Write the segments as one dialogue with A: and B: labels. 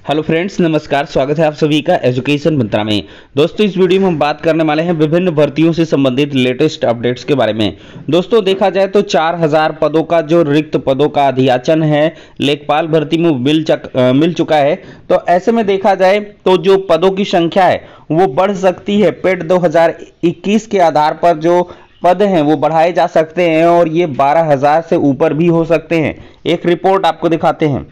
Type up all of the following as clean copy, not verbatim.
A: Hello friends, नमस्कार। स्वागत है आप सभी का एजुकेशन मंत्रा में। दोस्तों, इस वीडियो में हम बात करने वाले हैं विभिन्न भर्तियों से संबंधित लेटेस्ट अपडेट्स के बारे में। दोस्तों, देखा जाए तो 4000 पदों का जो रिक्त पदों का अधियाचन है लेखपाल भर्ती में मिल चुका है। तो ऐसे में देखा जाए तो जो पदों की संख्या है वो बढ़ सकती है। पेट 2021 के आधार पर जो पद हैं वो बढ़ाए जा सकते हैं और ये 12,000 से ऊपर भी हो सकते हैं। एक रिपोर्ट आपको दिखाते हैं।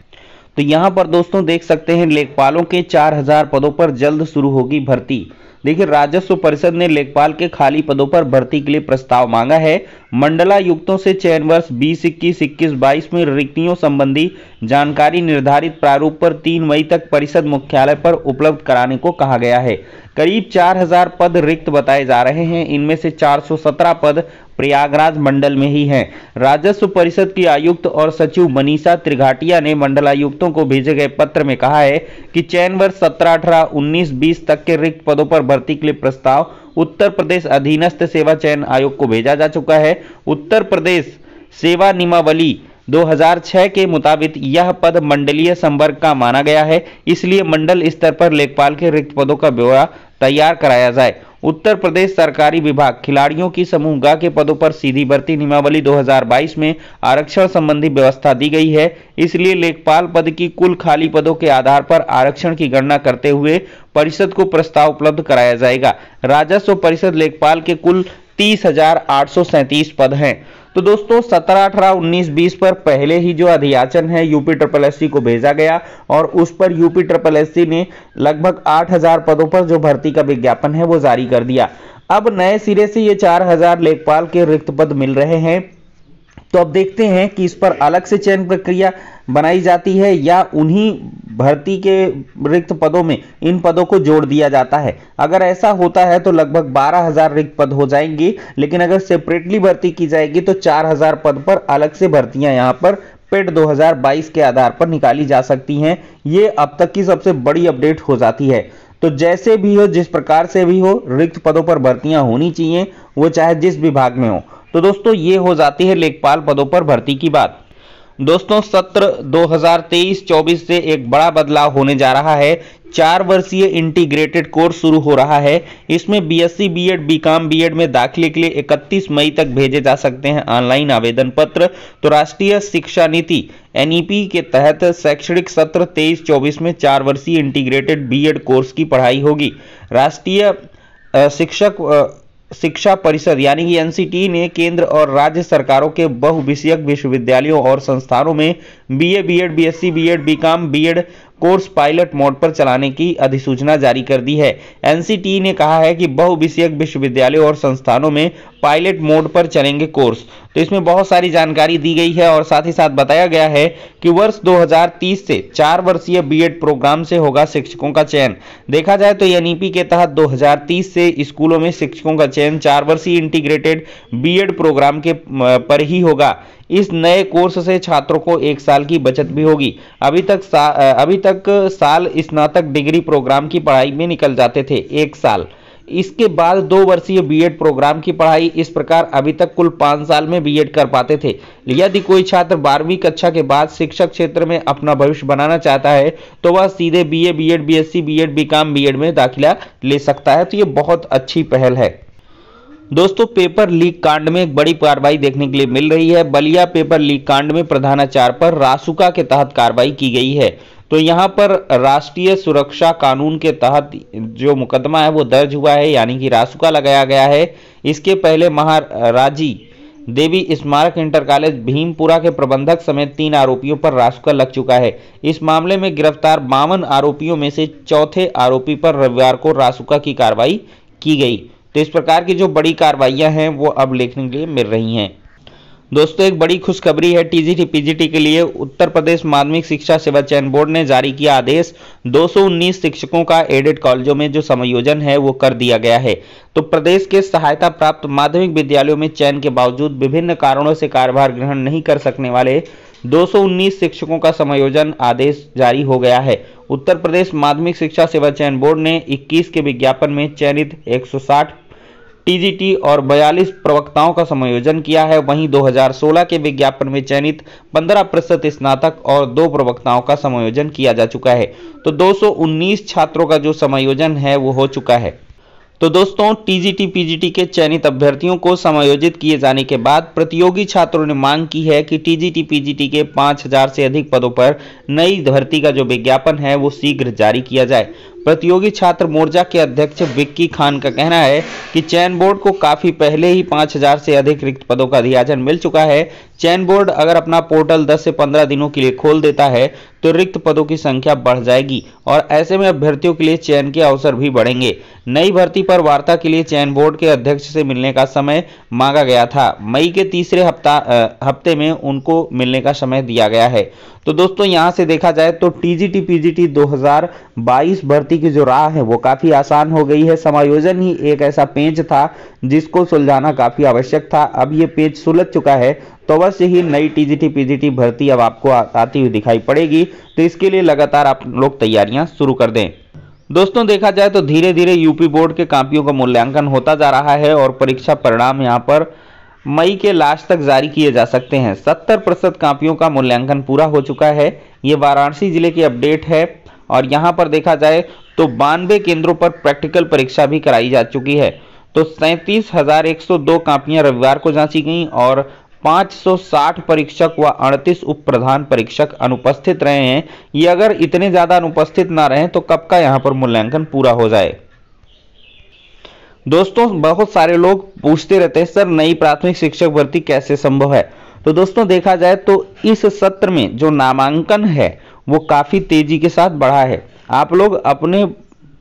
A: तो यहाँ पर दोस्तों देख सकते हैं लेखपालों के 4000 पदों पर जल्द शुरू होगी भर्ती। देखिए, राजस्व परिषद ने लेखपाल के खाली पदों पर भर्ती के लिए प्रस्ताव मांगा है। मंडलायुक्तों से चयन वर्ष 2021, 21-22 में रिक्तियों संबंधी जानकारी निर्धारित प्रारूप पर 3 मई तक परिषद मुख्यालय पर उपलब्ध कराने को कहा गया है। करीब 4000 पद रिक्त बताए जा रहे हैं। इनमें से 417 पद प्रयागराज मंडल में ही हैं। राजस्व परिषद की आयुक्त और सचिव मनीषा त्रिघाटिया ने मंडलायुक्तों को भेजे गए पत्र में कहा है कि चयन वर्ष 17, 18, 19, 20 तक के रिक्त पदों पर भर्ती के लिए प्रस्ताव उत्तर प्रदेश अधीनस्थ सेवा चयन आयोग को भेजा जा चुका है। उत्तर प्रदेश सेवा नियमावली 2006 के मुताबिक यह पद मंडलीय संवर्ग का माना गया है, इसलिए मंडल स्तर पर लेखपाल के रिक्त पदों का ब्यौरा तैयार कराया जाए। उत्तर प्रदेश सरकारी विभाग खिलाड़ियों की समूह ग के पदों पर सीधी भर्ती नियमावली 2022 में आरक्षण संबंधी व्यवस्था दी गई है, इसलिए लेखपाल पद की कुल खाली पदों के आधार पर आरक्षण की गणना करते हुए परिषद को प्रस्ताव उपलब्ध कराया जाएगा। राजस्व परिषद लेखपाल के कुल 30,837 पद हैं। तो दोस्तों 17, 18, 19, 20 पर पहले ही जो अधियाचन है यूपीएससी को भेजा गया और उस पर यूपीएससी ने लगभग 8000 पदों पर जो भर्ती का विज्ञापन है वो जारी कर दिया। अब नए सिरे से ये 4000 लेखपाल के रिक्त पद मिल रहे हैं। तो अब देखते हैं कि इस पर अलग से चयन प्रक्रिया बनाई जाती है या उन्हीं भर्ती के रिक्त पदों में इन पदों को जोड़ दिया जाता है। अगर ऐसा होता है तो लगभग 12,000 रिक्त पद हो जाएंगे, लेकिन अगर सेपरेटली भर्ती की जाएगी तो 4000 पद पर अलग से भर्तियां यहां पर पेट 2022 के आधार पर निकाली जा सकती हैं। ये अब तक की सबसे बड़ी अपडेट हो जाती है। तो जैसे भी हो, जिस प्रकार से भी हो, रिक्त पदों पर भर्तियां होनी चाहिए, वो चाहे जिस विभाग में हो। तो दोस्तों ये हो जाती है लेखपाल पदों पर भर्ती की बात। दोस्तों सत्र 2023-24 से एक बड़ा बदलाव होने जा रहा है। 4 वर्षीय इंटीग्रेटेड कोर्स शुरू हो रहा है। इसमें बीएससी बीएड बीकॉम बीएड में दाखिले के लिए 31 मई तक भेजे जा सकते हैं ऑनलाइन आवेदन पत्र। तो राष्ट्रीय शिक्षा नीति एनईपी के तहत शैक्षणिक सत्र 23-24 में 4 वर्षीय इंटीग्रेटेड बीएड कोर्स की पढ़ाई होगी। राष्ट्रीय शिक्षा परिषद यानी कि एनसीटी ने केंद्र और राज्य सरकारों के बहुविषयक विश्वविद्यालयों और संस्थानों में BA BEd BSc BEd BCom BEd course pilot mode पर चलाने की अधिसूचना जारी कर दी है। एनसीटी ने कहा है कि बहुविषयक विश्वविद्यालयों और संस्थानों में पायलट मोड पर चलेंगे कोर्स। तो इसमें बहुत सारी जानकारी दी गई है और साथ ही साथ बताया गया है कि वर्ष 2030 से 4 वर्षीय बीएड प्रोग्राम से होगा शिक्षकों का चयन। देखा जाए तो एनईपी के तहत 2030 से स्कूलों में शिक्षकों का चयन 4 वर्षीय इंटीग्रेटेड बीएड प्रोग्राम के पर ही होगा। इस नए कोर्स से छात्रों को 1 साल की बचत भी होगी। अभी तक साल स्नातक डिग्री प्रोग्राम की पढ़ाई में निकल जाते थे 1 साल। इसके बाद 2 वर्षीय बीएड प्रोग्राम की पढ़ाई। इस प्रकार अभी तक कुल 5 साल में बीएड कर पाते थे। यदि कोई छात्र 12वीं कक्षा के बाद शिक्षक क्षेत्र में अपना भविष्य बनाना चाहता है तो वह सीधे BA BEd BSc BEd BCom BEd में दाखिला ले सकता है। तो ये बहुत अच्छी पहल है। दोस्तों, पेपर लीक कांड में एक बड़ी कार्रवाई देखने के लिए मिल रही है। बलिया पेपर लीक कांड में प्रधानाचार्य पर रासुका के तहत कार्रवाई की गई है। तो यहां पर राष्ट्रीय सुरक्षा कानून के तहत जो मुकदमा है वो दर्ज हुआ है, यानी कि रासुका लगाया गया है। इसके पहले महाराजी देवी स्मारक इंटर कॉलेज भीमपुरा के प्रबंधक समेत 3 आरोपियों पर रासुका लग चुका है। इस मामले में गिरफ्तार 52 आरोपियों में से चौथे आरोपी पर रविवार को रासुका की कार्रवाई की गई। तो इस प्रकार की जो बड़ी कार्रवाइयां हैं वो अब देखने के लिए मिल रही हैं। दोस्तों, एक बड़ी खुशखबरी है टीजीटी पीजीटी के लिए। उत्तर प्रदेश माध्यमिक शिक्षा सेवा चयन बोर्ड ने जारी किया आदेश। 219 शिक्षकों का एडेड कॉलेजों में जो समायोजन है वो कर दिया गया है। तो प्रदेश के सहायता प्राप्त माध्यमिक विद्यालयों में चयन के बावजूद विभिन्न कारणों से कार्यभार ग्रहण नहीं कर सकने वाले 219 शिक्षकों का समायोजन आदेश जारी हो गया है। उत्तर प्रदेश माध्यमिक शिक्षा सेवा चयन बोर्ड ने 21 के विज्ञापन में चयनित 160 टीजीटी और 42 प्रवक्ताओं का समायोजन किया है। वहीं 2016 के विज्ञापन में चयनित 15% स्नातक और 2 प्रवक्ताओं का समायोजन किया जा चुका है। तो 219 छात्रों का जो समायोजन है वो हो चुका है। तो दोस्तों, टीजीटी पीजीटी के चयनित अभ्यर्थियों को समायोजित किए जाने के बाद प्रतियोगी छात्रों ने मांग की है कि टीजीटी पीजीटी के 5000 से अधिक पदों पर नई भर्ती का जो विज्ञापन है वो शीघ्र जारी किया जाए। प्रतियोगी छात्र मोर्चा के अध्यक्ष विक्की खान का कहना है कि चयन बोर्ड को काफी पहले ही 5000 से अधिक रिक्त पदों का अधियाचन मिल चुका है। चयन बोर्ड अगर अपना पोर्टल 10 से 15 दिनों के लिए खोल देता है तो रिक्त पदों की संख्या बढ़ जाएगी और ऐसे में अभ्यर्थियों के लिए चयन के अवसर भी बढ़ेंगे। नई भर्ती पर वार्ता के लिए चयन बोर्ड के अध्यक्ष से मिलने का समय मांगा गया था। मई के तीसरे हफ्ते में उनको मिलने का समय दिया गया है। तो दोस्तों, यहां से देखा जाए तो टीजीटी पीजीटी 2022 भर्ती की जो राह है वो काफी आसान हो गई है। समायोजन ही एक ऐसा पेंच था जिसको सुलझाना काफी आवश्यक था। अब ये पेंच सुलझ चुका है तो अवश्य ही नई टीजीटी पीजीटी भर्ती अब आपको आती हुई दिखाई पड़ेगी। तो इसके लिए लगातार आप लोग तैयारियां शुरू कर दें। दोस्तों, देखा जाए तो धीरे धीरे यूपी बोर्ड के कॉपियों का मूल्यांकन होता जा रहा है और परीक्षा परिणाम यहां पर मई के लास्ट तक जारी किए जा सकते हैं। 70% कॉपियों का मूल्यांकन पूरा हो चुका है। ये वाराणसी जिले की अपडेट है और यहां पर देखा जाए तो 92 केंद्रों पर प्रैक्टिकल परीक्षा भी कराई जा चुकी है। तो 37,102 कॉपियां रविवार को जांची गई और 560 परीक्षक व 38 उप प्रधान परीक्षक अनुपस्थित रहे हैं। ये अगर इतने ज्यादा अनुपस्थित ना रहे तो कब का यहां पर मूल्यांकन पूरा हो जाए। दोस्तों, बहुत सारे लोग पूछते रहते हैं सर नई प्राथमिक शिक्षक भर्ती कैसे संभव है। तो दोस्तों, देखा जाए तो इस सत्र में जो नामांकन है वो काफी तेजी के साथ बढ़ा है। आप लोग अपने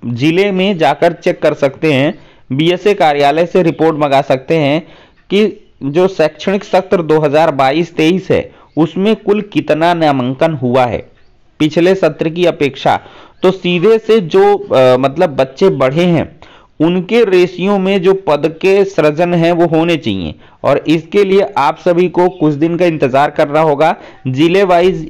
A: जिले में जाकर चेक कर सकते हैं, बीएसए कार्यालय से रिपोर्ट मंगा सकते हैं कि जो शैक्षणिक सत्र 2022-23 है उसमें कुल कितना नामांकन हुआ है पिछले सत्र की अपेक्षा। तो सीधे से जो मतलब बच्चे बढ़े हैं उनके रेशियो में जो पद के सृजन है वो होने चाहिए और इसके लिए आप सभी को कुछ दिन का इंतजार करना होगा। जिले वाइज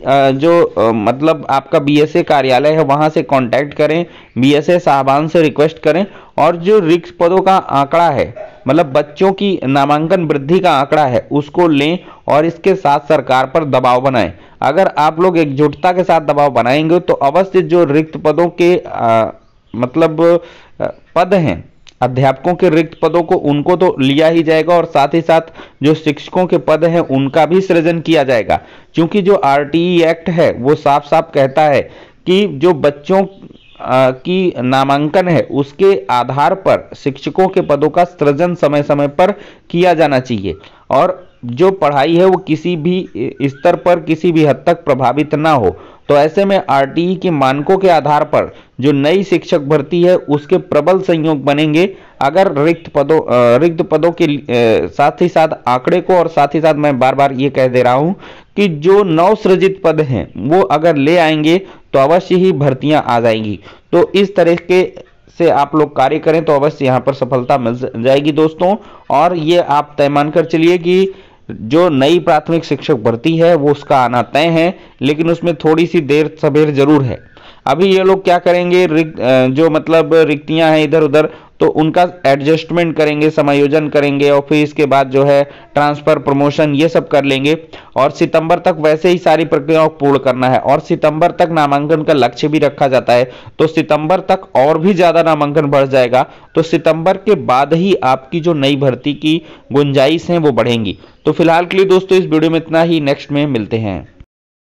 A: मतलब आपका बीएसए कार्यालय है वहां से कांटेक्ट करें, बीएसए साहबान से रिक्वेस्ट करें और जो रिक्त पदों का आंकड़ा है मतलब बच्चों की नामांकन वृद्धि का आंकड़ा है उसको लें और इसके साथ सरकार पर दबाव बनाएं। अगर आप लोग एकजुटता के साथ दबाव बनाएंगे तो अवश्य जो रिक्त पदों के पद हैं अध्यापकों के रिक्त पदों को उनको तो लिया ही जाएगा और साथ ही साथ जो शिक्षकों के पद हैं उनका भी सृजन किया जाएगा। क्योंकि जो आरटीई एक्ट है वो साफ साफ कहता है कि जो बच्चों की नामांकन है उसके आधार पर शिक्षकों के पदों का सृजन समय समय पर किया जाना चाहिए और जो पढ़ाई है वो किसी भी स्तर पर किसी भी हद तक प्रभावित ना हो। तो ऐसे में आरटीई के मानकों के आधार पर जो नई शिक्षक भर्ती है उसके प्रबल संयोग बनेंगे अगर रिक्त पदों के साथ ही साथ आंकड़े को और साथ ही साथ मैं बार बार ये कह दे रहा हूं कि जो नवसृजित पद हैं वो अगर ले आएंगे तो अवश्य ही भर्तियां आ जाएंगी। तो इस तरीके से आप लोग कार्य करें तो अवश्य यहाँ पर सफलता मिल जाएगी दोस्तों। और ये आप तय मानकर चलिए कि जो नई प्राथमिक शिक्षक भर्ती है वो उसका आना तय है, लेकिन उसमें थोड़ी सी देर सबेर जरूर है। अभी ये लोग क्या करेंगे, जो मतलब रिक्तियां हैं इधर उधर तो उनका एडजस्टमेंट करेंगे, समायोजन करेंगे और फिर इसके बाद जो है ट्रांसफर प्रमोशन ये सब कर लेंगे और सितंबर तक वैसे ही सारी प्रक्रियाओं को पूर्ण करना है और सितंबर तक नामांकन का लक्ष्य भी रखा जाता है। तो सितंबर तक और भी ज्यादा नामांकन बढ़ जाएगा तो सितंबर के बाद ही आपकी जो नई भर्ती की गुंजाइश है वो बढ़ेंगी। तो फिलहाल के लिए दोस्तों इस वीडियो में इतना ही, नेक्स्ट में मिलते हैं।